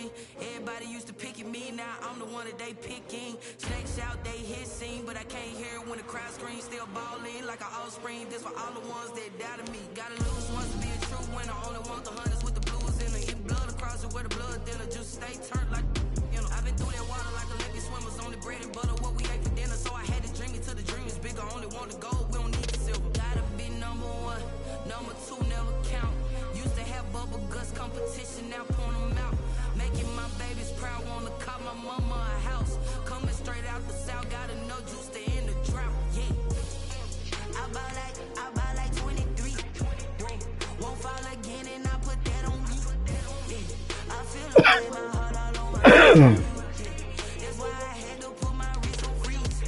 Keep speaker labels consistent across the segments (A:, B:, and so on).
A: see, everybody used to pick at me, now I'm the one that they picking. Snakes out, they hissing, but I can't hear it when the crowd screams. Still balling like an offspring, this for all the ones that doubted me. Gotta lose once to be a true winner, only want the hunters with the blues in it. If blood across it where the blood thinner, just stay turned like, you know. I've been through that water like Olympic swimmers, only bread and butter, what we ate for dinner. So I had to dream it till the dream is bigger, only want the gold, we don't need the silver. Gotta be number one, number two never count. Used to have bubble guts competition, now point them out. Making my babies proud, wanna call my mama a house. Coming straight out the south, gotta know juice to end the drought, yeah. I buy like 23. Won't fall again and I put that on me. Yeah. I feel like my heart all on my that's why I had to put my wrist on freeze.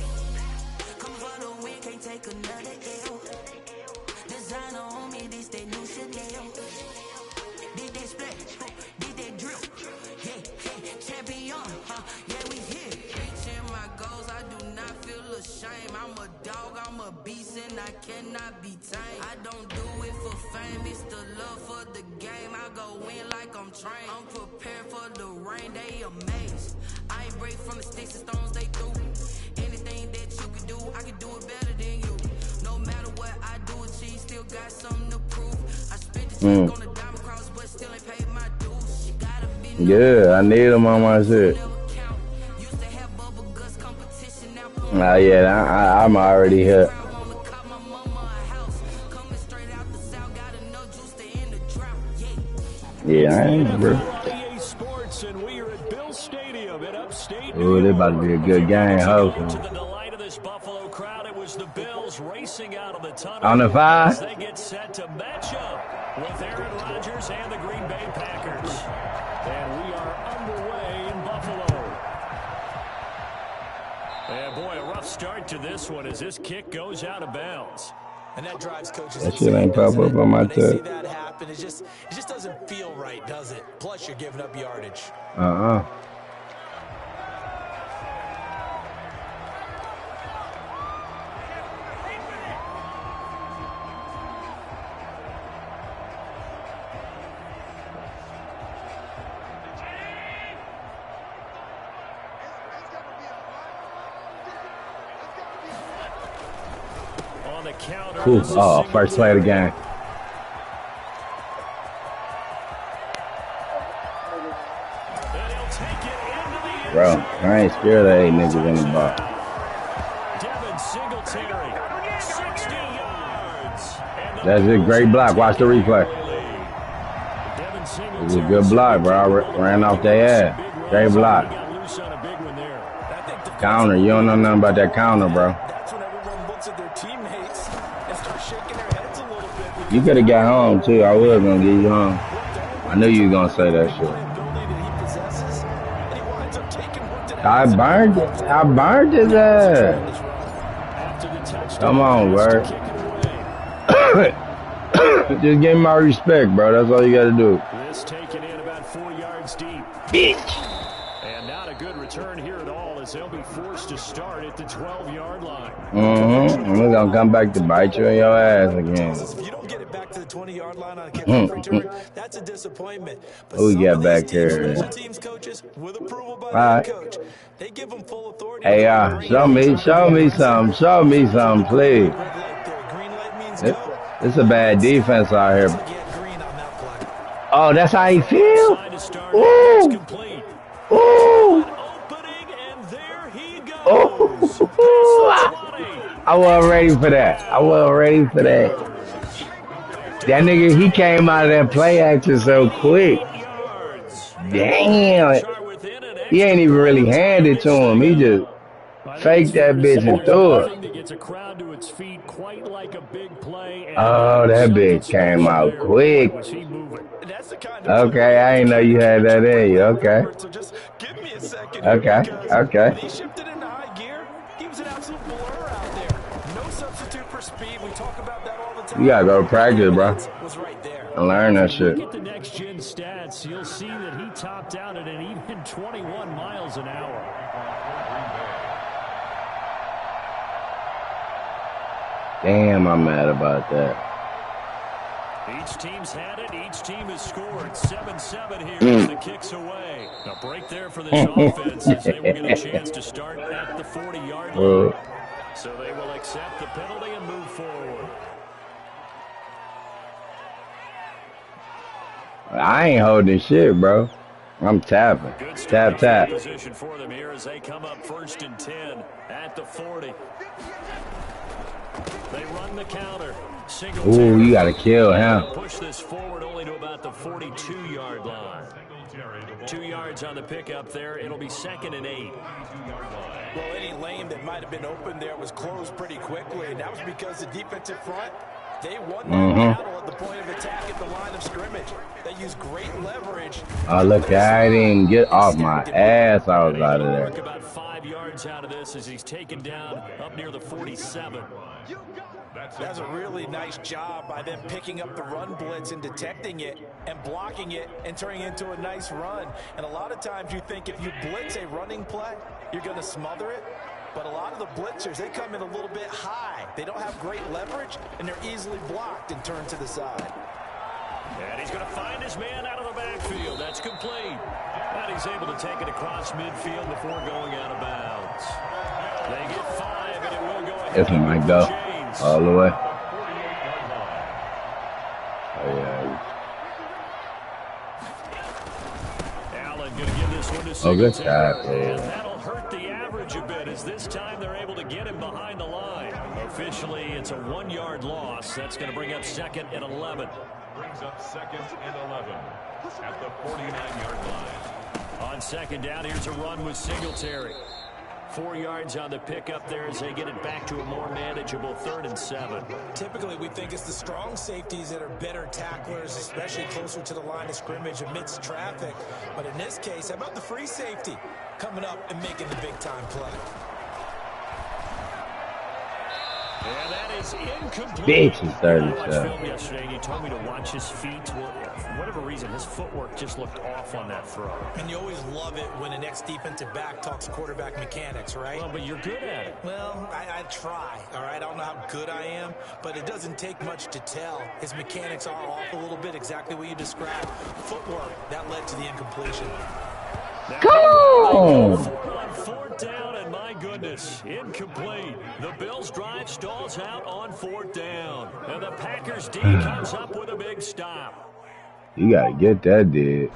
A: Come for the win, can't take another L. Designer on me, this that new Chanel. Did that split, did that drill. Yeah, champion, yeah, we here. Reaching my goals, I do not feel ashamed. I'm a dog, I'm a beast, and I cannot be tamed. I don't do it for fame, it's the love for the game. I go in like I'm trained. I'm prepared for the rain, they amazed. I ain't break from the sticks and stones they threw. Anything that you can do, I can do it better than you. No matter what I do, achieve, still got something to prove. I spent the check on the diamond cross, but still ain't paid my dues. Gotta be
B: yeah, I need them on my shit. Nah, yeah, I'm already here. Yeah, I ain't, bro. Oh, they about to be a good game, hopefully. On the 5.
C: They get set to match up with Aaron Rodgers and the Green Bay Packers. And we are underway in Buffalo. And boy, a rough start to this one as this kick goes out of bounds.
D: And that drives coaches.
B: That shit ain't pop up on my
D: touch. See that happen, it just doesn't feel right, does it? Plus, you're giving up yardage.
B: Ooh, oh, first play of the game. Bro, I ain't scared of 8 niggas in the box. That's a great block. Watch the replay. It was a good block, bro. I ran off their ass. Great block. Counter. You don't know nothing about that counter, bro. You could have got home, too. I was going to get you home. I knew you were going to say that shit. I burned his ass. Come on, Virt. Just give me my respect, bro. That's all you got to do.
C: This taken in about 4 yards deep.
B: Bitch.
C: And not a good return here at all as they'll be forced to start at the 12-yard line.
B: We're going to come back to bite you in your ass again.
D: If you don't get it back to the 20-yard line on a kickoff return, that's a disappointment. But
B: who we got back here?
D: Special teams coaches, with approval by the coach, they give them full authority.
B: Hey, show me something. Show me something, please. It's a bad defense out here. Oh, that's how you feel? Ooh. Ooh. I wasn't ready for that. That nigga, he came out of that play action so quick. Damn. He ain't even really handed to him. He just faked that bitch and threw it. Oh, that bitch came out quick. Okay, I didn't know you had that in you. Okay. Okay.
D: He shifted into high gear. He was an absolute blur out there. No substitute for speed. We talk about that all the time.
B: You gotta go to practice, bro. And learn that shit.
C: Get the next gen stats. You'll see that he topped out at an even 21 miles an hour.
B: Damn, I'm mad about that.
C: Each team's had it. Each team has scored. 7-7 here as the kick's away. A break there for this offense as they will get a chance to start at the 40-yard line. So they will accept the penalty and move forward.
B: I ain't holding shit, bro. I'm tapping. Tap, tap.
C: Position for them here as they come up 1st and 10 at the 40. They run the counter.
B: Ooh, you gotta kill him.
C: Push this forward only to about the 42-yard line. 2 yards on the pickup there. It'll be 2nd and 8.
D: Well, any lane that might have been open there was closed pretty quickly, and that was because the defensive front, they won that battle at the point of attack at the line of scrimmage. They used great leverage.
B: Oh, look, I didn't get off my ass. I was out of there.
C: About 5 yards out of this as he's taken down up near the 47.
D: That's a really nice job by them picking up the run blitz and detecting it and blocking it and turning it into a nice run. And a lot of times you think if you blitz a running play, you're going to smother it. But a lot of the blitzers, they come in a little bit high. They don't have great leverage, and they're easily blocked and turned to the side.
C: And he's going to find his man out of the backfield. That's complete. And he's able to take it across midfield before going out of bounds. They get 5, and it will go ahead.
B: This one might go all the way. Oh, yeah.
C: Allen going to give this one to
B: Oh, good
C: Singletary. And that'll hurt the average a bit as this time they're able to get him behind the line. Officially, it's a 1-yard loss. That's going to bring up 2nd and 11.
E: Brings up 2nd and 11 at the 49-yard line.
C: On 2nd down, here's a run with Singletary. 4 yards on the pickup there as they get it back to a more manageable 3rd and 7.
F: Typically, we think it's the strong safeties that are better tacklers, especially closer to the line of scrimmage amidst traffic. But in this case, how about the free safety coming up and making the big-time play?
C: And that is incomplete.
B: Bitch is
C: I
B: 37.
C: watched film yesterday, and you told me to watch his feet. Well, for whatever reason, his footwork just looked off on that throw.
F: And you always love it when an ex-defensive back talks quarterback mechanics, right?
C: Well, but you're good at it.
F: Well, I try, all right? I don't know how good I am, but it doesn't take much to tell. His mechanics are off a little bit, exactly what you described. Footwork, that led to the incompletion.
B: Come on!
C: 4th down, and my goodness, incomplete. The Bills' drive stalls out on 4th down. And the Packers' D comes up with a big stop.
B: You gotta get that, dude.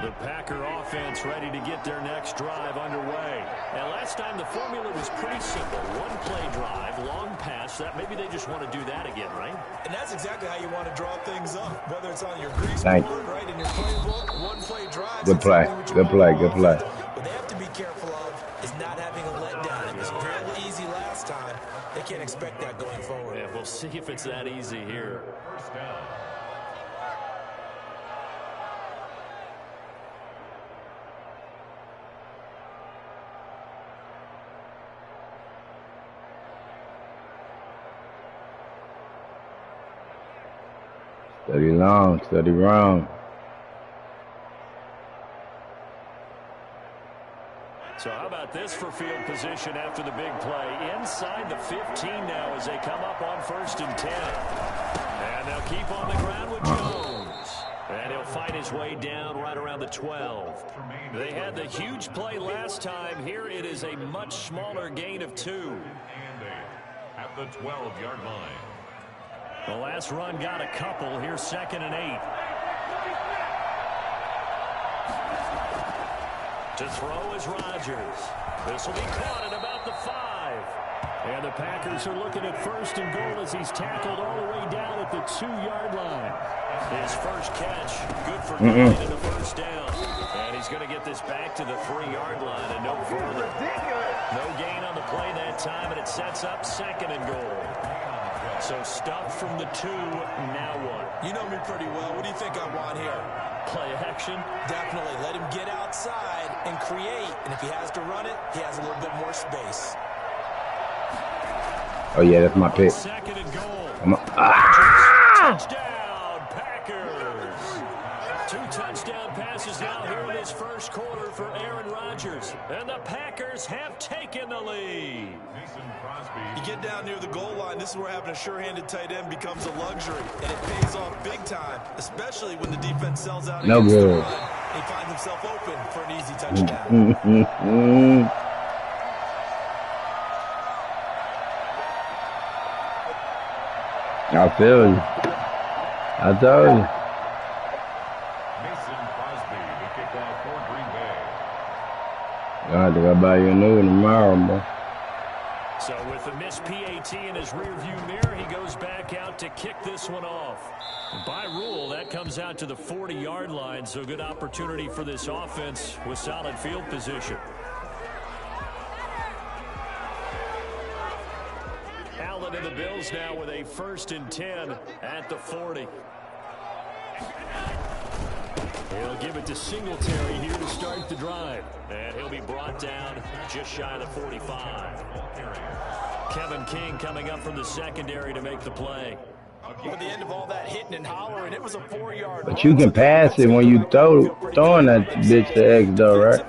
C: The Packer offense ready to get their next drive underway. And last time the formula was pretty simple. 1-play drive, long pass. That maybe they just want to do that again, right?
F: And that's exactly how you want to draw things up. Whether it's on your grease
B: Thank
F: board,
B: you.
F: right, in your playbook, 1-play drive.
B: Good play. Good play. Good play.
F: What they have to be careful of is not having a letdown. It was real easy last time. They can't expect that going forward.
C: Yeah, we'll see if it's that easy here.
E: First down.
B: Steady long, steady wrong.
C: So how about this for field position after the big play? Inside the 15 now as they come up on 1st and 10. And they'll keep on the ground with Jones. And he'll fight his way down right around the 12. They had the huge play last time. Here it is a much smaller gain of 2.
E: And 8 at the 12-yard line.
C: The last run got a couple. Here's 2nd and 8. To throw is Rodgers. This will be caught at about the 5. And the Packers are looking at 1st and goal as he's tackled all the way down at the 2-yard line. His first catch, good for getting a 1st down. And he's going to get this back to the 3-yard line and no further. No gain on the play that time, and it sets up 2nd and goal. So stuff from the 2, now what?
F: You know me pretty well. What do you think I want here?
C: Play action?
F: Definitely. Let him get outside and create. And if he has to run it, he has a little bit more space.
B: Oh, yeah, that's my pick.
C: 2nd and goal.
B: Touchdown,
C: Packers. 2 touchdown passes now here in this first quarter for Aaron Rodgers. And the Packers have taken the lead.
D: You get down near the goal line, this is where having a sure-handed tight end becomes a luxury. And it pays off big time, especially when the defense sells out against the run. He finds himself open for an easy touchdown.
B: I feel you. I told you. I have to go buy you a new one tomorrow, bro.
C: So with the missed PAT in his rearview mirror, he goes back out to kick this one off. And by rule, that comes out to the 40-yard line, so good opportunity for this offense with solid field position. Allen and the Bills now with a 1st and 10 at the 40. He'll give it to Singletary here to start the drive. And he'll be brought down just shy of the 45. Kevin King coming up from the secondary to make the play.
D: At the end of all that hitting and hollering, it was a 4-yard.
B: But you can pass it when you throwing that bitch to X, though, right?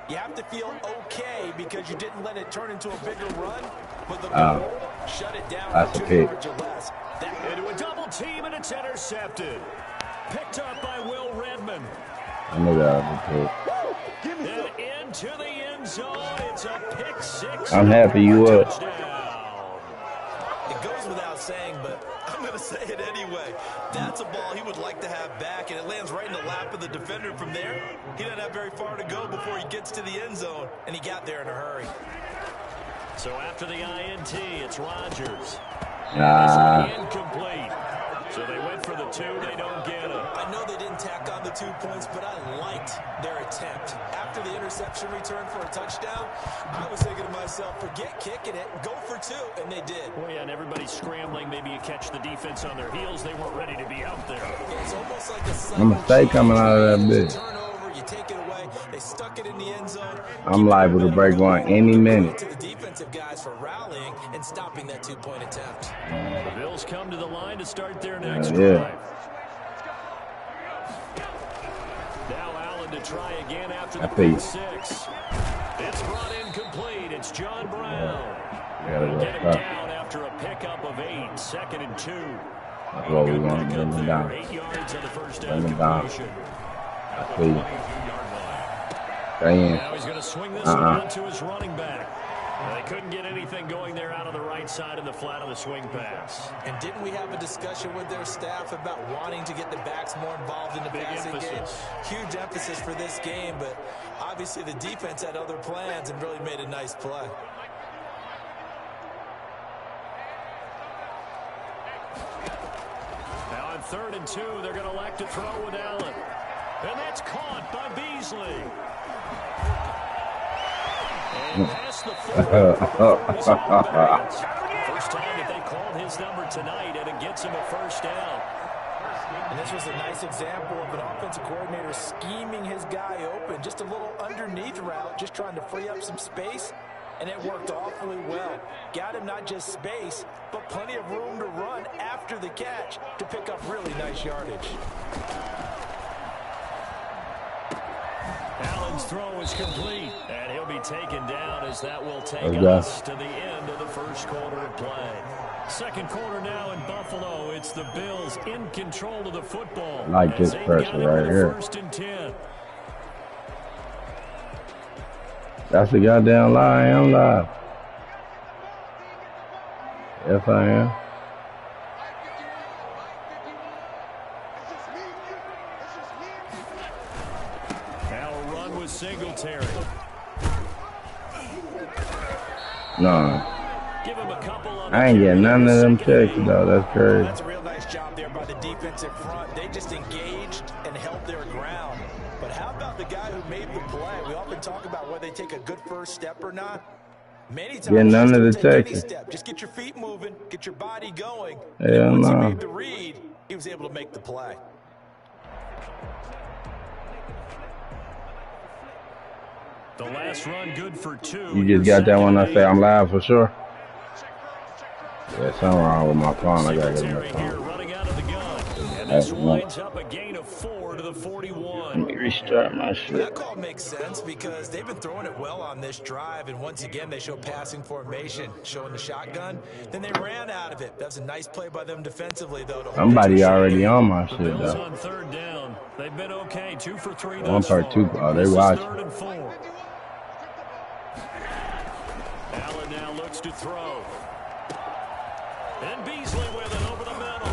D: You have to feel okay because you didn't let it turn into a bigger run. But the shut it down.
B: That's a pick.
C: Into a double team, and it's intercepted. Picked up by Will Redmond.
B: I knew that was a pick.
C: And into the end zone. It's a pick 6.
B: I'm happy you up.
D: It goes without saying, but I'm going to say it anyway. That's a ball he would like to have back, and it lands right in the lap of the defender from there. He doesn't have very far to go before he gets to the end zone, and he got there in a hurry.
C: So after the INT, it's Rodgers. Incomplete. So they went for the 2. They don't get it.
F: I know they didn't tack on the 2 points, but I liked their attempt. After the interception return for a touchdown, I was thinking to myself, forget kicking it, go for 2, and they did.
C: Well, yeah, and everybody's scrambling. Maybe you catch the defense on their heels. They weren't ready to be out there.
F: It's almost like
B: I'm a mistake coming out of that bitch.
F: Turnover, you take it away. They stuck it in the end zone.
B: I'm liable to break one any minute.
F: To the defensive guys for rallying and stopping that 2-point attempt.
C: The Bills come to the line to start their next drive. Now Allen to try again after the pick 6. It's brought in complete. It's John Brown. They'll get him down after a pickup of 8. 2nd and 2.
B: That's what we want to bring him down.
C: 8 yards on the first
B: Bring him
C: down
B: down.
C: completion.
B: I see you. Stay in.
C: Now he's going to swing this one to his running back. They couldn't get anything going there out of the right side in the flat of the swing pass.
F: And didn't we have a discussion with their staff about wanting to get the backs more involved in the passing game? Huge emphasis for this game, but obviously the defense had other plans and really made a nice play.
C: Now on 3rd and 2, they're going to elect to throw with Allen. And that's caught by Beasley. And past the 4. First time that they called his number tonight, and it gets him a first down.
F: And this was a nice example of an offensive coordinator scheming his guy open. Just a little underneath route, just trying to free up some space. And it worked awfully well. Got him not just space, but plenty of room to run after the catch to pick up really nice yardage.
C: Allen's throw is complete, and he'll be taken down as that will take us to the end of the first quarter of play. Second quarter now in Buffalo. It's the Bills in control of the football.
B: I like this person right here.
C: 1st and 10.
B: That's the goddamn lie. I am live. Yes, I am.
C: Singletary.
B: No.
C: Give him a couple on
B: I ain't getting none of them checks, though. That's crazy.
F: That's a real nice job there by the defensive front. They just engaged and held their ground. But how about the guy who made the play? We often talk about whether they take a good first step or not. Many times,
B: yeah, none of the checks.
F: Just get your feet moving, get your body going.
B: Hell
F: once
B: no.
F: he made the read, he was able to make the play.
C: The last run good for 2.
B: You just got that one I say I'm live for sure? Yeah, something wrong with my phone. I gotta get my phone.
C: Running out of the gun. And this winds up a gain of 4 to the 41.
B: Let me restart my shit.
F: That call makes sense because they've been throwing it well on this drive, and once again they show passing formation, showing the shotgun. Then they ran out of it. That was a nice play by them defensively, though.
B: Somebody already on my shit,
C: Bills
B: though.
C: on third down. They've been okay, 2 for 3
B: One part two. Oh, they watch.
C: Third and 4. Allen now looks to throw. And Beasley with it over the middle.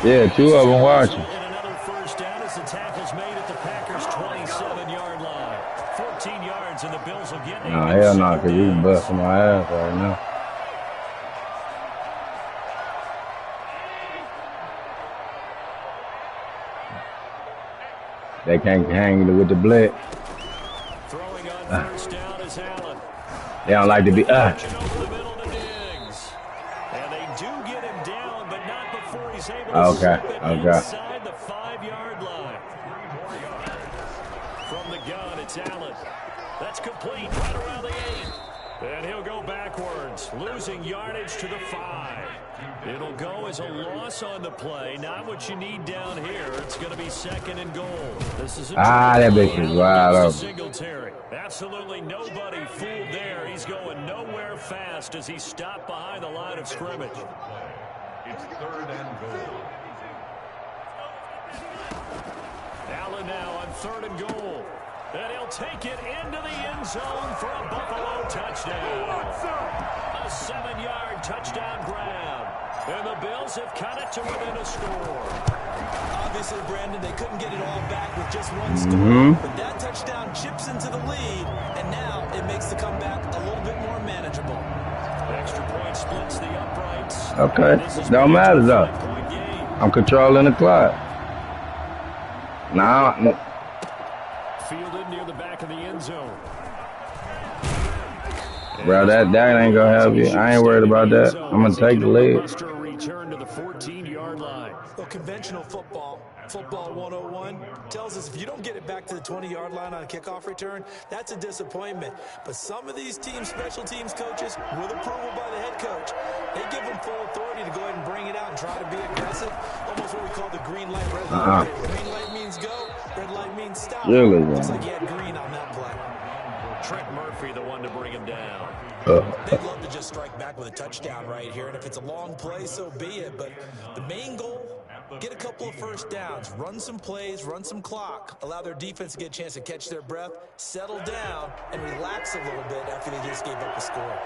B: Yeah, 2 of them watching.
C: And another first down as the tackle's made at the Packers' 27-yard line. 14 yards, and the Bills will get
B: No, hell no, because you busting my ass right now. They can't hang with the blitz.
C: Throwing on first down is Allen.
B: They don't like to be
C: And they do get him down, but not before he's able to slip it inside the 5-yard line. From the gun, it's Allen. That's complete right around the 8. And he'll go backwards, losing yardage to the 5. It'll go as a loss on the play. Not what you need down here. It's going to be 2nd and goal. This is a
B: that bitch is wide open.
C: Singletary. Absolutely nobody fooled there. He's going nowhere fast as he's stopped behind the line of scrimmage.
E: It's 3rd and goal.
C: Allen now on 3rd and goal. And he'll take it into the end zone for a Buffalo touchdown. A 7-yard touchdown grab. And the Bills have cut it to within a score.
F: Obviously, Brandon, they couldn't get it all back with just one score. But that touchdown chips into the lead, and now it makes the comeback a little bit more manageable.
C: Extra point splits the uprights.
B: Okay, don't matter though. I'm controlling the clock. Nah.
C: Fielded near the back of the end zone.
B: Bro, that ain't gonna help you. I ain't worried about that. I'm gonna take the lead.
C: Return to the 14-yard line.
F: Well, conventional football 101, tells us if you don't get it back to the 20-yard line on a kickoff return, that's a disappointment. But some of these teams, special teams coaches, with approval by the head coach, they give them full authority to go ahead and bring it out and try to be aggressive. Almost what we call the green light, red light. Green light means go, red light means stop.
B: Really,
F: looks like he had green on that play.
C: Trent Murphy, the one to bring him down.
F: They'd love to just strike back with a touchdown right here, and if it's a long play, so be it. But the main goal, get a couple of first downs, run some plays, run some clock, allow their defense to get a chance to catch their breath, settle down, and relax a little bit after they just gave up a score.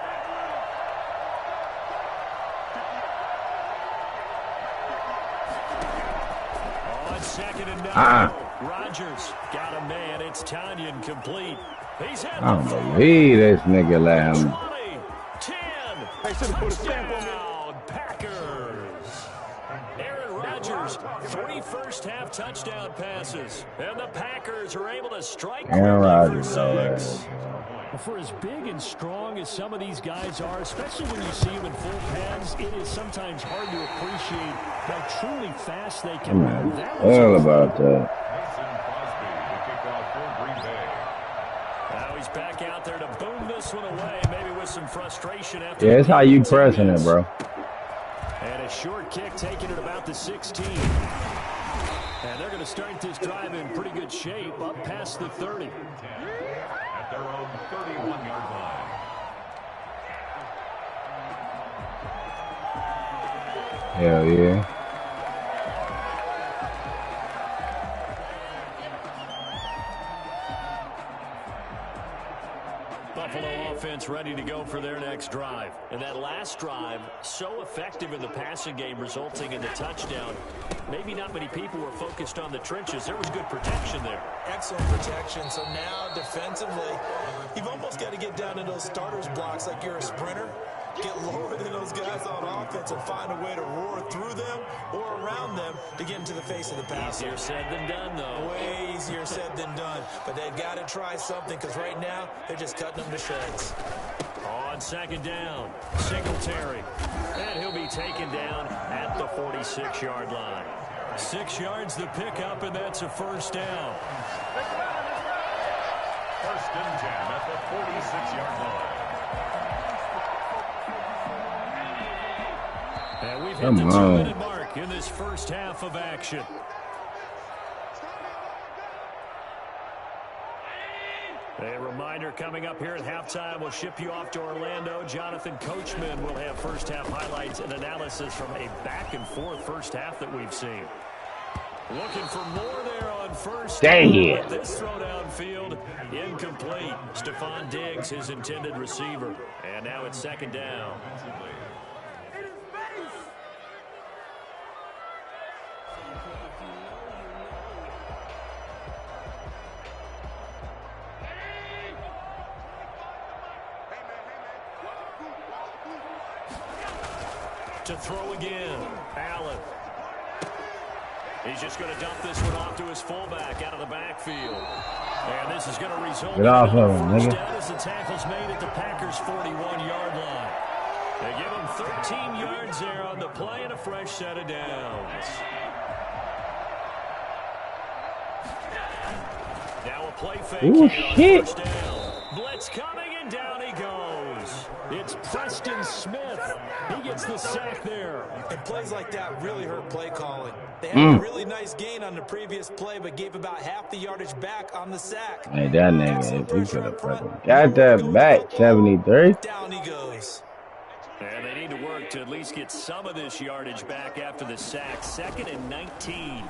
C: On 2nd and 9, Rodgers got a man. It's Tanyan complete. He's at
B: I don't believe this nigga let him.
C: 20, 10, touchdown, Packers. Aaron Rodgers, 3 first-half touchdown passes, and the Packers are able to strike
B: Aaron Rodgers,
C: for 6. For as big and strong as some of these guys are, especially when you see them in full pads, it is sometimes hard to appreciate how truly fast they can run.
B: All about that.
C: Now he's back out there to boom this one away, maybe with some frustration after.
B: Yeah, it's how you pressing it, bro.
C: And a short kick taken at about the 16. And they're going to start this drive in pretty good shape, up past the 30.
E: At their own 31-yard line.
B: Hell yeah.
C: Buffalo offense ready to go for their next drive. And that last drive, so effective in the passing game, resulting in the touchdown. Maybe not many people were focused on the trenches. There was good protection there.
F: Excellent protection. So now, defensively, you've almost got to get down to those starters blocks like you're a sprinter. Get lower than those guys on offense and find a way to roar through them or around them to get into the face of the pass.
C: Easier said than done, though.
F: Way easier said than done. But they've got to try something because right now they're just cutting them to shreds.
C: On 2nd down, Singletary. And he'll be taken down at the 46-yard line. 6 yards the pickup, and that's a first down.
E: First and 10 at the 46-yard line.
C: And we've hit the 2-minute mark. in this first half of action. A reminder coming up here at halftime. We'll ship you off to Orlando. Jonathan Coachman will have first half highlights and analysis from a back-and-forth first half that we've seen. Looking for more there on first.
B: Dang it.
C: This throw downfield, incomplete. Stephon Diggs, his intended receiver. And now it's second down. To throw again, Allen. He's just going to dump this one off to his fullback out of the backfield. And this is going to result in a first down as the tackle's made at the Packers' 41-yard line. They give him 13 yards there on the play and a fresh set of downs. Now a play fake on first down. Blitz coming, and down he goes. It's Preston Smith. He gets the sack there.
F: And plays like that really hurt play calling. They had a really nice gain on the previous play, but gave about half the yardage back on the sack.
B: Hey, that nigga, he could have fucking got that back, 73.
F: Down he goes.
C: And they need to work to at least get some of this yardage back after the sack. 2nd and 19.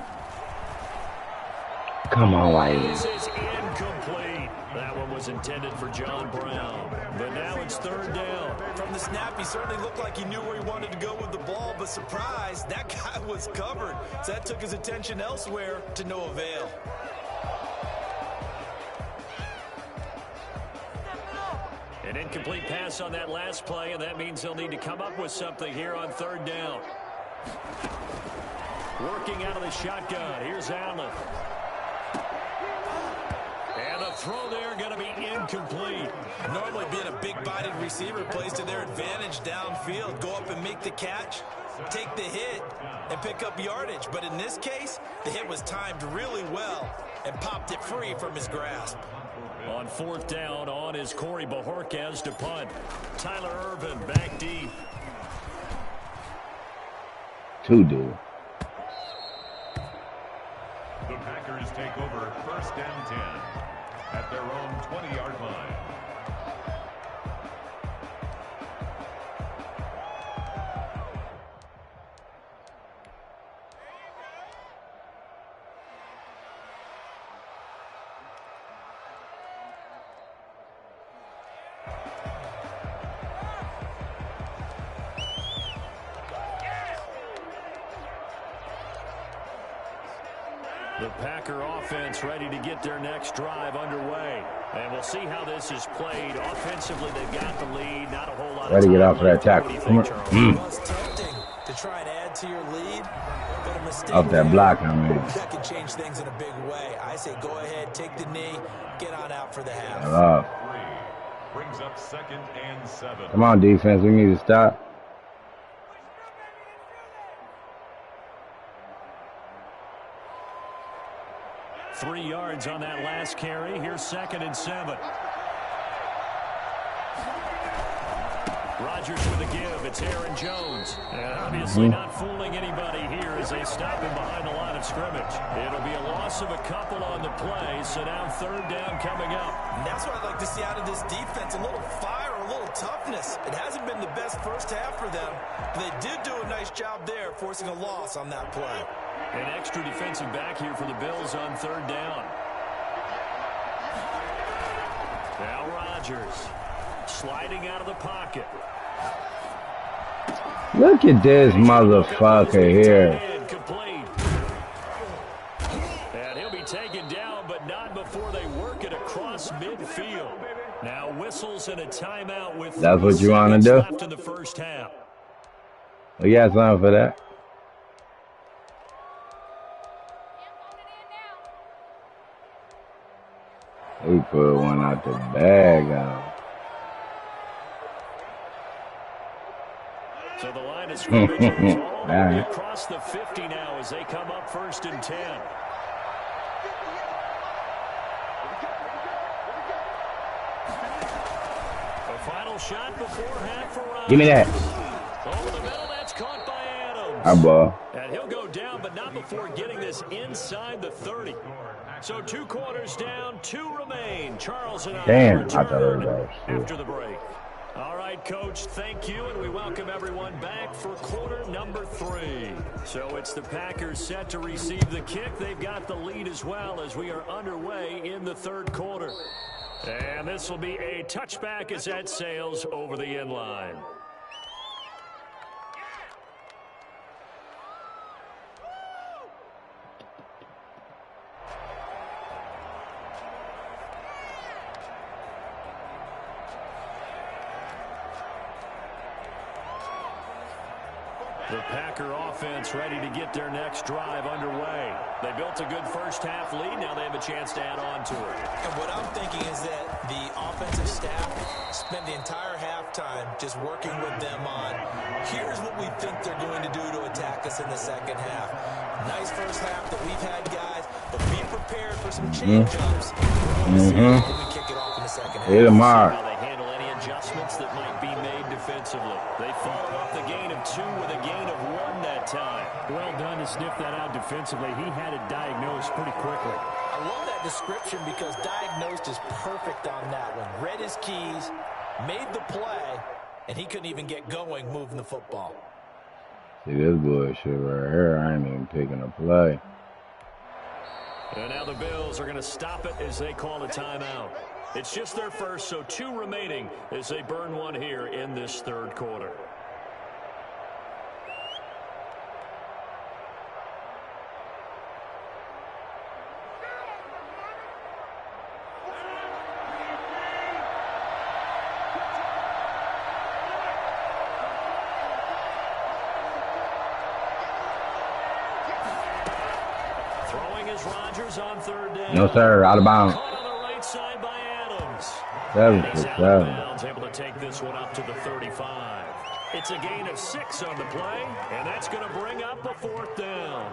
B: Come on, Wiley.
C: This is incomplete. That one was intended for John Brown. But now it's third down.
F: From the snap, he certainly looked like he knew where he wanted to go with the ball, but surprise, that guy was covered. So that took his attention elsewhere to no avail.
C: An incomplete pass on that last play, and that means they'll need to come up with something here on third down. Working out of the shotgun. Here's Allen. And the throw there going to be incomplete.
F: Normally being a big-bodied receiver plays to their advantage downfield. Go up and make the catch, take the hit, and pick up yardage. But in this case, the hit was timed really well and popped it free from his grasp.
C: On fourth down, on is Corey Bajorquez to punt. Tyler Ervin back deep.
B: Two dude.
E: The Packers take over first and 10 at their own 20-yard line.
C: The Packer offense ready to get their next drive underway. And we'll see how this is played. Offensively, they've got the lead. Not a whole lot of time.
B: Ready to get off of that tackle. Come on.
F: It was tempting to try and add to your lead, but a mistake
B: Off that block, I mean.
F: that can change things in a big way. I say go ahead, take the knee, get on out for the half.
B: Hello.
E: Brings up 2nd and 7.
B: Come on, defense. We need to stop.
C: Three yards on that last carry. Here's 2nd and 7. Rodgers with a give. It's Aaron Jones. And obviously not fooling anybody here as they stop him behind the line of scrimmage. It'll be a loss of a couple on the play, so now third down coming up.
F: And that's what I'd like to see out of this defense, a little fire, a little toughness. It hasn't been the best first half for them, but they did do a nice job there, forcing a loss on that play.
C: An extra defensive back here for the Bills on third down. Now Rodgers sliding out of the pocket.
B: Look at this motherfucker here.
C: Complete. And he'll be taken down, but not before they work it across midfield. Now whistles and a timeout with
B: That's what you want to do?
C: left in the first half.
B: We got something for that. He put one out the bag out.
C: So the line of scrimmage is all the way across the 50 now as they come up 1st and 10. A final shot before half for Rodgers.
B: Give me that.
C: Over the middle, that's caught by Adams.
B: Our ball.
C: And he'll but not before getting this inside the 30. So 2 quarters down, 2 remain. Charles and I return after the break. All right, Coach, thank you, and we welcome everyone back for quarter number 3. So it's the Packers set to receive the kick. They've got the lead as well as we are underway in the 3rd quarter. And this will be a touchback as that sails over the end line. The Packer offense ready to get their next drive underway. They built a good first-half lead. Now they have a chance to add on to it.
F: And what I'm thinking is that the offensive staff spent the entire halftime just working with them on, here's what we think they're going to do to attack us in the second half. Nice first half that we've had, guys, but be prepared for some change-ups. When we kick it off in the second half.
B: Hit him hard.
C: How they handle any adjustments that might be made defensively. They followed off the gain of 2 with a gain of 1 that time.
G: Well done to sniff that out defensively. He had it diagnosed pretty quickly.
F: I love that description because diagnosed is perfect on that one. Read his keys, made the play, and he couldn't even get going moving the football.
B: See this bullshit right here. I ain't even picking a play.
C: And now the Bills are going to stop it as they call a timeout. It's just their first, so 2 remaining as they burn 1 here in this 3rd quarter. Rodgers on 3rd down.
B: No, sir. Out of bounds.
C: Caught on the right side by Adams.
B: 7
C: And he's
B: for
C: out
B: 7.
C: of bounds, able to take this one up to the 35. It's a gain of 6 on the play, and that's going to bring up a 4th down.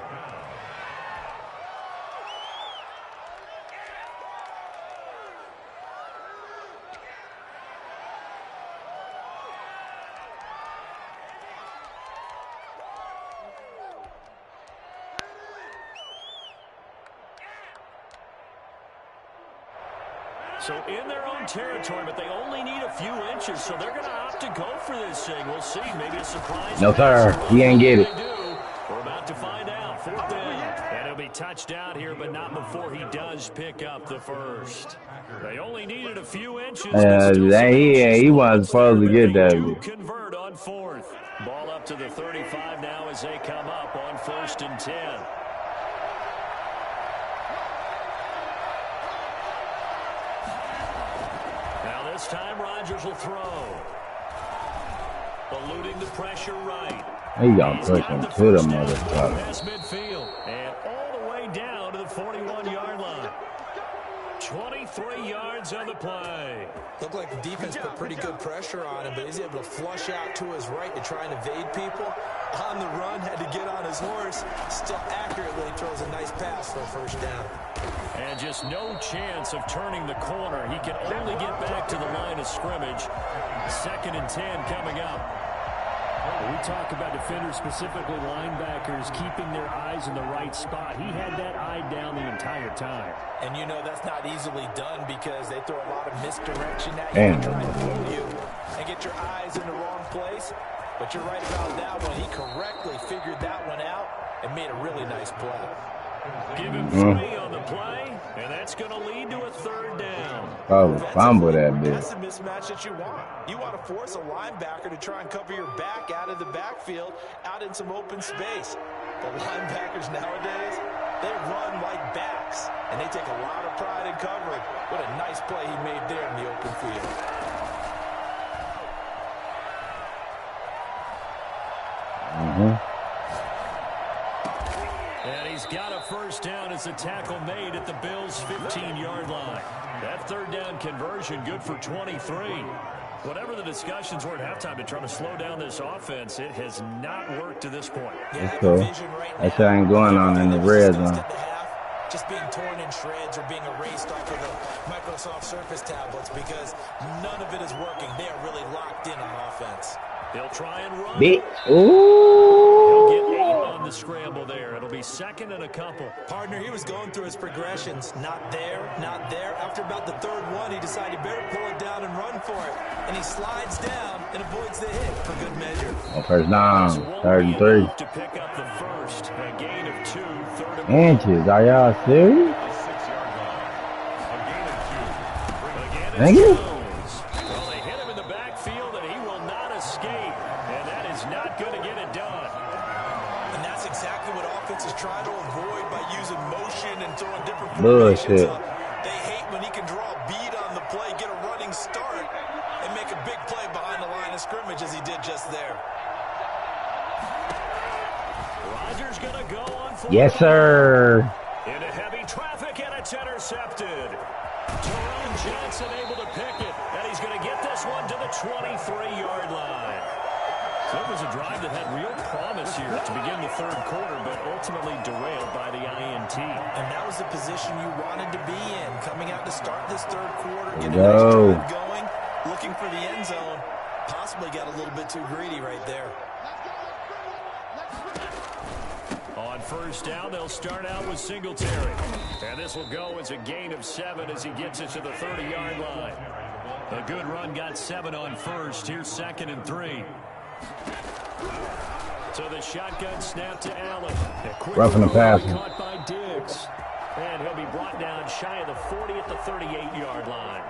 C: So in their own territory, but they only need a few inches, so they're going to opt to go for this thing. We'll see. Maybe a surprise.
B: No, sir. He ain't get it.
C: We're about to find out. 4th down. And he'll be touched out here, but not before he does pick up the first. They only needed a few inches.
B: He wasn't supposed to get that.
C: Convert on 4th. Ball up to the 35 now as they come up on 1st and 10. This time Rodgers will throw. Eluding the pressure right.
B: He gonna push him to the motherfucker.
C: Past midfield and all the way down to the 41-yard line. 23 yards on the play.
F: Looked like the defense put pretty good pressure on him, but he's able to flush out to his right to try and evade people. On the run, had to get on his horse. Still accurately throws a nice pass for a 1st down.
C: And just no chance of turning the corner. He can only get back to the line of scrimmage. 2nd and 10 coming up.
G: We talk about defenders, specifically linebackers, keeping their eyes in the right spot. He had that eye down the entire time.
F: And you know that's not easily done because they throw a lot of misdirection at you and try to fool you and get your eyes in the wrong place. But you're right about that one. He correctly figured that one out and made a really nice play.
C: Give him 3 on the play, and that's going to lead to a 3rd down.
B: Oh, fumble that bitch.
F: That's the mismatch that you want. You want to force a linebacker to try and cover your back out of the backfield, out in some open space. But linebackers nowadays, they run like backs, and they take a lot of pride in covering. What a nice play he made there in the open field.
C: And he's got a 1st down as the tackle made at the Bills' 15-yard line. That 3rd down conversion good for 23. Whatever the discussions were at halftime to try to slow down this offense, it has not worked to this point.
B: That's cool. That's how ain't going on in the red zone.
F: Just being torn in shreds or being erased off of the Microsoft Surface tablets because none of it is working. They are really locked in on offense.
C: They'll try and run.
B: Ooh.
C: He'll get 8
G: on the scramble there. It'll be second and a couple.
F: Partner, he was going through his progressions. Not there, not there. After about the third one, he decided he better pull it down and run for it. And he slides down and avoids the hit for good measure.
B: First down, 3rd and 3.
G: To pick up the first, a gain of 2, 3rd and 1.
B: Inches, are y'all serious?
E: 6-yard line. A gain of 2.
B: Thank you.
G: Well, they hit him in the backfield, and he will not escape. And that is not going to get it done.
F: And that's exactly what offenses try to avoid by using motion and throwing different
B: Bullshit.
F: formations. They hate when he can draw a bead on the play, get a running start, and make a big play behind the line of scrimmage as he did just there.
G: Rodgers going to go on for
B: Yes, sir.
G: into heavy traffic, and it's intercepted. Jerome Johnson able to pick it, and he's going to get this one to the 23-yard line. So it was a drive that had real promise here to begin the third quarter, but ultimately derailed by the INT.
F: And that was the position you wanted to be in, coming out to start this third quarter, getting
B: Go.
F: a nice drive going, looking for the end zone. Possibly got a little bit too greedy right there.
G: On first down, they'll start out with Singletary. And this will go as a gain of 7 as he gets it to the 30-yard line. A good run got 7 on first. Here's 2nd and 3. So the shotgun snap to Allen.
B: Roughing the passer.
G: Caught by Diggs. And he'll be brought down shy of the 40 at the 38-yard line.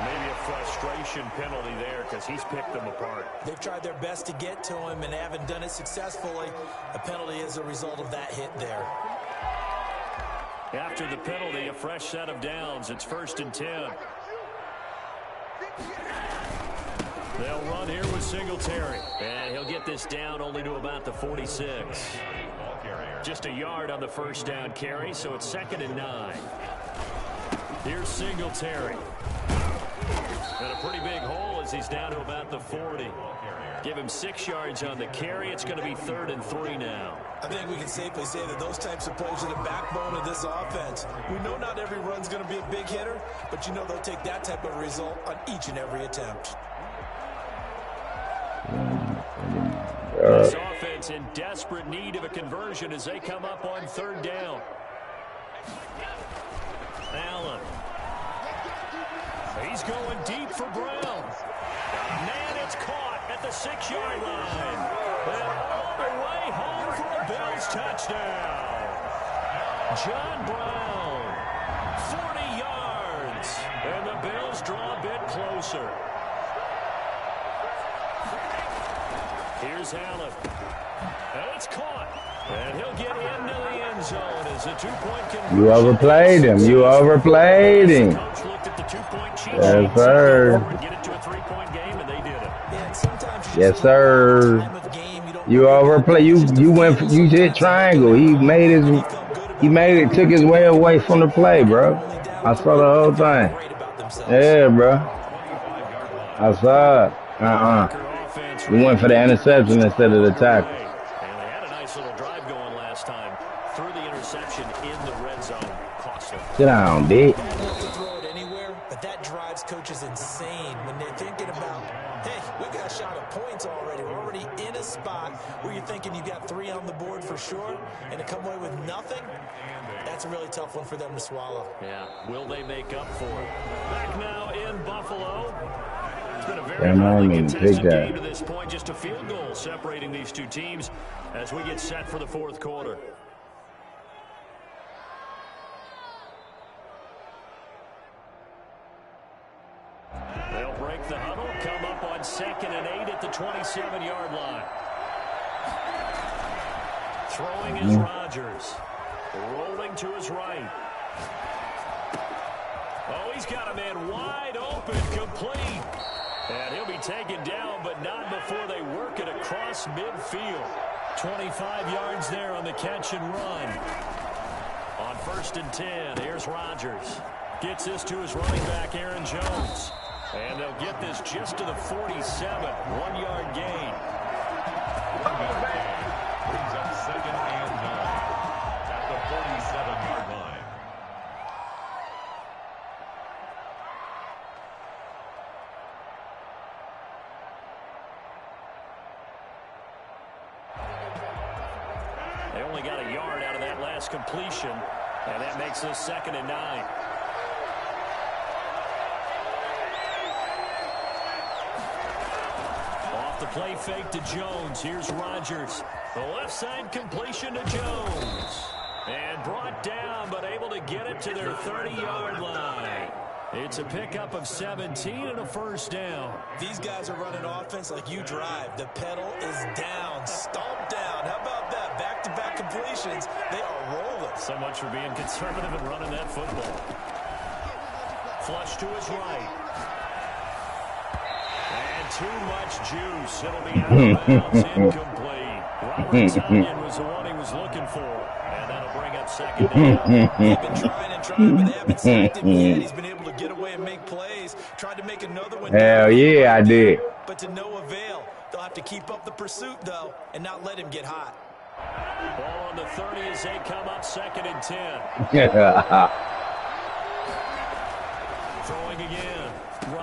G: Maybe a frustration penalty there because he's picked them apart.
F: They've tried their best to get to him and haven't done it successfully. A penalty is a result of that hit there.
G: After the penalty, a fresh set of downs. It's 1st and 10. They'll run here with Singletary. And he'll get this down only to about the 46. Just a yard on the first down carry, so it's 2nd and 9. Here's Singletary. And a pretty big hole as he's down to about the 40. Give him 6 yards on the carry. It's going to be 3rd and 3 now.
F: I think we can safely say that those types of plays are the backbone of this offense. We know not every run's going to be a big hitter, but you know they'll take that type of result on each and every attempt.
G: This offense in desperate need of a conversion as they come up on 3rd down. Allen. He's going deep for Brown. Man, it's caught at the 6-yard line. And all the way home for a Bills touchdown. John Brown, 40 yards. And the Bills draw a bit closer. Here's Allen. And it's caught. And he'll get into the end zone as a 2-point conversion.
B: You overplayed him. You overplayed him.
G: Coach looked at the 2-point cheat
B: Yes, sir.
G: get it to a 3-point game, and they did it.
F: Yeah, sometimes
B: Yes, sir. You overplay. You went. You hit triangle. He made it. Took his way away from the play, bro. I saw the whole thing. Yeah, bro. I saw it. We went for the interception instead of the tackle.
G: And they had a nice little drive going last time. Threw the interception in the red zone. Costly.
B: Sit down, bitch.
F: They love to throw it anywhere, but that drives coaches insane when they're thinking about, hey, we got a shot at points already. We're already in a spot where you're thinking you got 3 on the board for sure, and to come away with nothing, that's a really tough one for them to swallow.
G: Yeah. Will they make up for it? Back now in Buffalo. It's been a very
B: Yeah, man,
G: highly
B: big
G: contested
B: guy.
G: game to this point. Just a field goal separating these two teams as we get set for the 4th quarter. They'll break the huddle, come up on 2nd and 8 at the 27-yard line. Throwing is Rodgers. Rolling to his right. Oh, he's got a man wide open, complete. And he'll be taken down, but not before they work it across midfield. 25 yards there on the catch and run. On 1st and 10, here's Rodgers. Gets this to his running back, Aaron Jones. And they'll get this just to the 47. 1-yard gain.
E: Brings up 2nd and 9 at the 47-yard line.
G: They only got a yard out of that last completion, and that makes this 2nd and 9. Off the play fake to Jones. Here's Rodgers. The left side completion to Jones. And brought down, but able to get it to their 30-yard line. It's a pickup of 17 and a first down.
F: These guys are running offense like you drive. The pedal is down, stomped down. How about that? Back-to-back completions. They are rolling.
G: So much for being conservative and running that football. Flush to his right. And too much juice. It'll be out of bounds, incomplete. Robert Tonyan was the one he was looking for. And that'll bring up 2nd down.
F: They've been trying and trying, but they haven't sacked him yet. He's been able to get away and make plays. Tried to make another one.
B: Hell yeah, I did.
F: But to no avail. They'll have to keep up the pursuit, though, and not let him get hot.
G: Ball on the 30 as they come up 2nd and 10. Throwing again.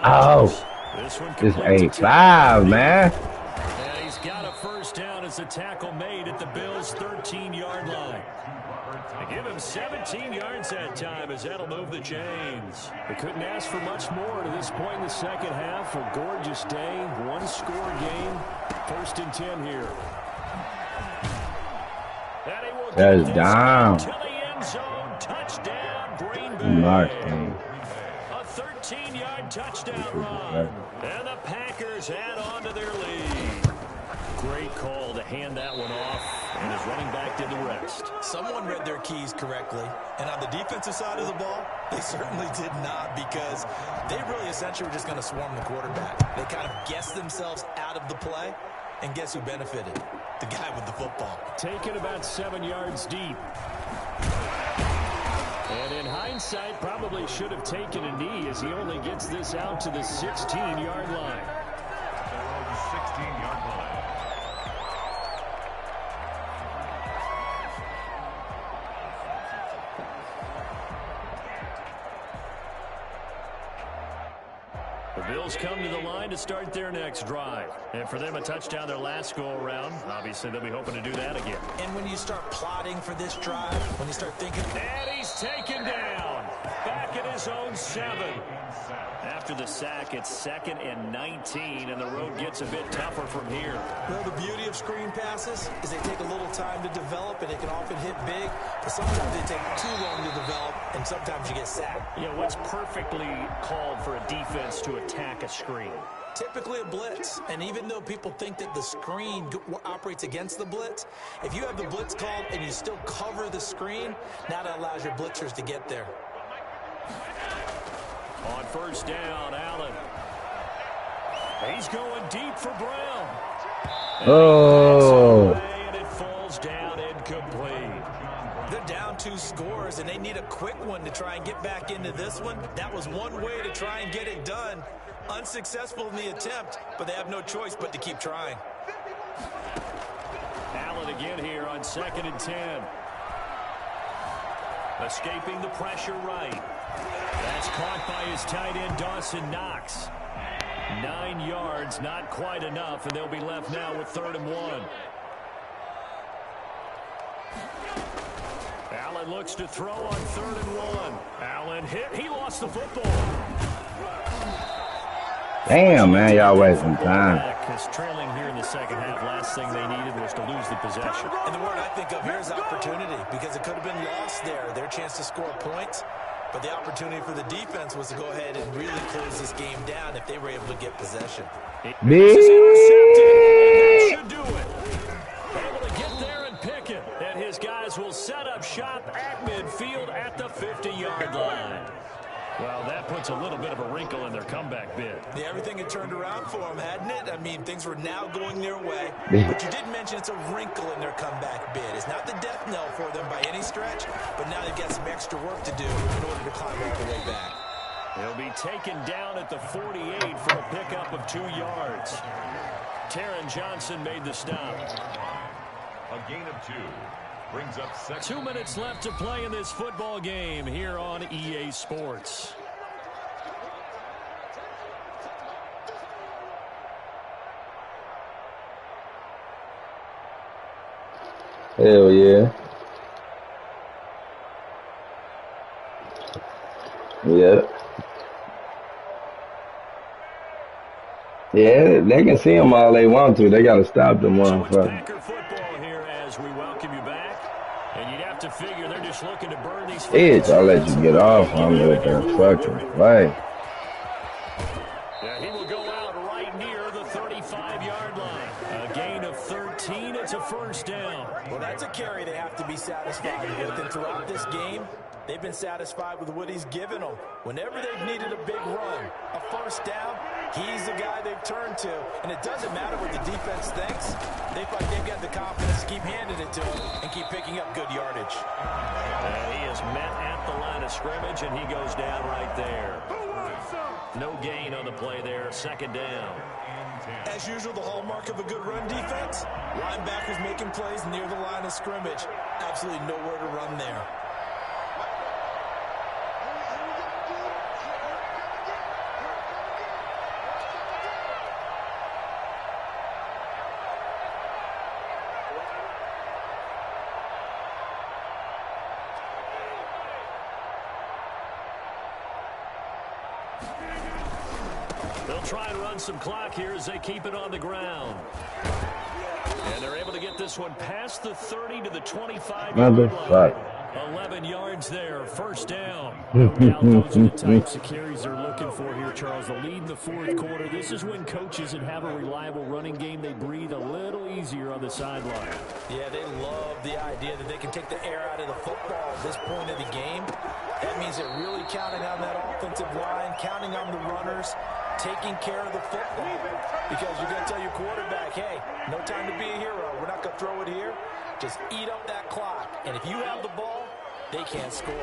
B: Oh.
G: This one
B: It's 8-5, man.
G: And he's got a first down as the tackle made at the Bills' 13-yard line. They give him 17 yards that time as that'll move the chains. They couldn't ask for much more to this point in the second half. A gorgeous day, one-score game. 1st and 10 here.
B: That is down.
G: To the end zone, touchdown, Green Bay. A 13-yard touchdown run. And the Packers add on to their lead. Great call to hand that one off, and his running back did the rest.
F: Someone read their keys correctly, and on the defensive side of the ball, they certainly did not, because they really essentially were just going to swarm the quarterback. They kind of guessed themselves out of the play, and guess who benefited? The guy with the football.
G: Taken about 7 yards deep. And in hindsight, probably should have taken a knee as he only gets this out to the 16-yard line.
E: 16-yard line.
G: The Bills come to the line to start their next drive. And for them, a touchdown their last go-around. Obviously, they'll be hoping to do that again.
F: And when you start plotting for this drive, when you start thinking...
G: And he's taken down. Back at his own 7. After the sack, it's 2nd and 19, and the road gets a bit tougher from here.
F: Well, the beauty of screen passes is they take a little time to develop, and they can often hit big, but sometimes they take too long to develop, and sometimes you get sacked.
G: Yeah, what's perfectly called for a defense to attack a screen?
F: Typically a blitz, and even though people think that the screen operates against the blitz, if you have the blitz called and you still cover the screen, now that allows your blitzers to get there.
G: On first down, Allen. He's going deep for Brown.
B: Oh.
G: And it falls down incomplete.
F: They're down 2 scores, and they need a quick one to try and get back into this one. That was one way to try and get it done. Unsuccessful in the attempt, but they have no choice but to keep trying.
G: Allen again here on 2nd and 10. Escaping the pressure right. That's caught by his tight end, Dawson Knox. 9 yards, not quite enough, and they'll be left now with 3rd and 1. Allen looks to throw on 3rd and 1. Allen hit. He lost the football.
B: Damn, man, y'all wasting time.
G: Is trailing here in the second half. Last thing they needed was to lose the possession.
F: And the word I think of here is opportunity, because it could have been lost there. Their chance to score points. But the opportunity for the defense was to go ahead and really close this game down if they were able to get possession.
G: This is intercepted. That should do it. Able to get there and pick it. And his guys will set up shop at midfield at the 50-yard line. Well, that puts a little bit of a wrinkle in their comeback bid.
F: Yeah, everything had turned around for them, hadn't it? I mean, things were now going their way. But you did mention it's a wrinkle in their comeback bid. It's not the death knell for them by any stretch, but now they've got some extra work to do in order to climb all the way back.
G: He'll be taken down at the 48 for a pickup of 2 yards. Taron Johnson made the stop.
E: A gain of 2. Brings up 2nd.
G: 2 minutes left to play in this football game here on EA Sports.
B: Hell yeah. Yep. Yeah, they can see them all they want to. They got to stop the
G: So it's
B: motherfucker.
G: Packer football here as we welcome you back. And you'd have to figure they're just looking to burn these
B: Bitch, I'll let you get off
G: Give
B: on me
G: you
B: with
G: your
B: that
G: reward.
B: fucking play.
G: Yeah, he will go out right near the 35-yard line. A gain of 13. It's a first down.
F: Well, that's a carry they have to be satisfied with. And throughout this game, they've been satisfied with what he's given them. Whenever they've needed a big run, a first down, he's the guy they've turned to. And it doesn't matter what the defense thinks. They feel like they've got the confidence to keep handing it to him and keep picking up good yardage.
G: He is met at the line of scrimmage, and he goes down right there. No gain on the play there. Second down.
F: As usual, the hallmark of a good run defense, linebackers making plays near the line of scrimmage. Absolutely nowhere to run there.
G: They'll try and run some clock here as they keep it on the ground. And they're able to get this one past the 30 to the 25-yard line. 11 yards there, first down.
C: No doubt those are the types of carries they're looking for here, Charles. The lead in the fourth quarter. This is when coaches that have a reliable running game, they breathe a little easier on the sideline.
F: Yeah, they love the idea that they can take the air out of the football at this point of the game. That means they're really counting on that offensive line, counting on the runners, taking care of the football. Because you're going to tell your quarterback, hey, no time to be a hero. We're not going to throw it here. Just eat up that clock. And if you have the ball, they can't score.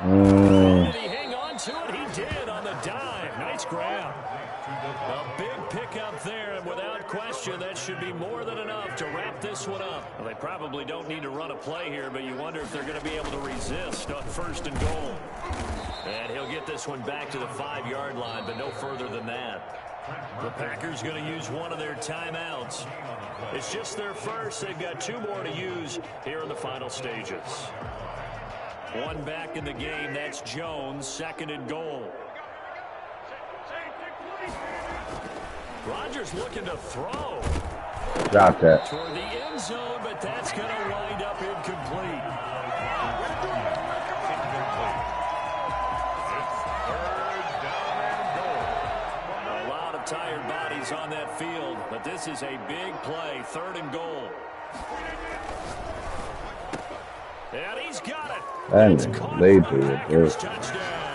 G: Did he hang on to it? He did on the dime. Nice grab. A big pickup there, and without question, that should be more than enough to wrap this one up. Well, they probably don't need to run a play here, but you wonder if they're going to be able to resist on first and goal. And he'll get this one back to the 5-yard line, but no further than that. The Packers going to use one of their timeouts. It's just their first. They've got 2 more to use here in the final stages. One back in the game. That's Jones, second and goal. Rodgers looking to throw.
B: Drop that.
G: Toward the end zone, but that's going to wind up incomplete. A lot of tired bodies on that field, but this is a big play, third and goal. And he's got it. It's caught for the Packers touchdown.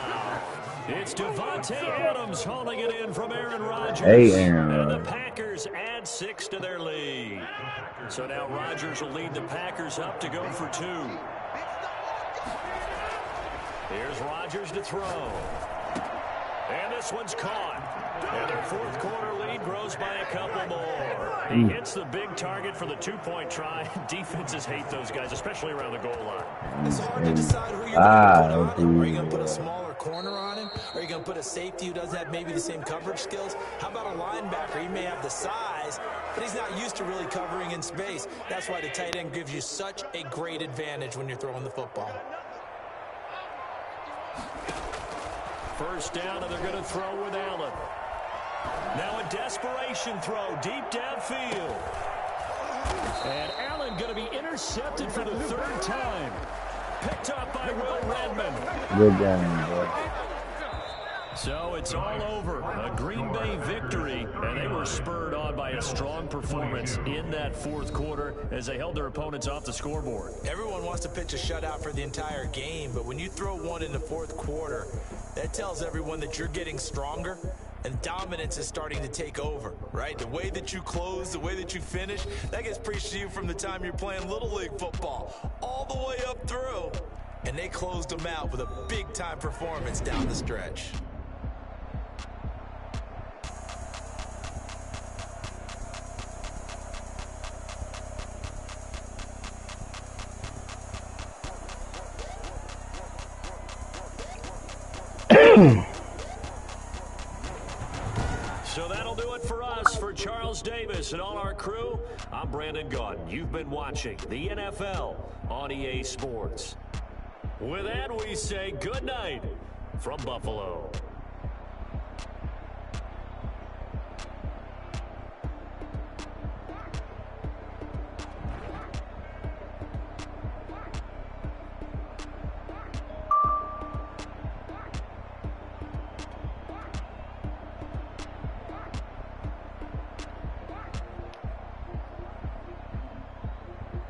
G: It's Devontae Adams hauling it in from Aaron Rodgers.
B: Hey, Aaron.
G: And the Packers add 6 to their lead. So now Rodgers will lead the Packers up to go for 2. Here's Rodgers to throw. And this one's caught. And their fourth quarter lead grows by a couple more. He hits the big target for the 2-point try. Defenses hate those guys, especially around the goal line.
F: It's hard to decide who you're going to put on him. Are you going to put a smaller corner on him? Are you going to put a safety who doesn't have maybe the same coverage skills? How about a linebacker? He may have the size, but he's not used to really covering in space. That's why the tight end gives you such a great advantage when you're throwing the football.
G: First down, and they're going to throw with Allen. Now a desperation throw deep downfield. And Allen going to be intercepted for the 3rd time. Picked up by Will Redmond.
B: Good game, boy.
G: So it's all over. A Green Bay victory, and they were spurred on by a strong performance in that fourth quarter as they held their opponents off the scoreboard.
F: Everyone wants to pitch a shutout for the entire game, but when you throw one in the fourth quarter, that tells everyone that you're getting stronger and dominance is starting to take over, right? The way that you close, the way that you finish, that gets preached to you from the time you're playing Little League football all the way up through. And they closed them out with a big-time performance down the stretch.
G: So that'll do it for us. For Charles Miles Davis and all our crew, I'm Brandon Gaudin. You've been watching the NFL on EA Sports. With that, we say good night from Buffalo.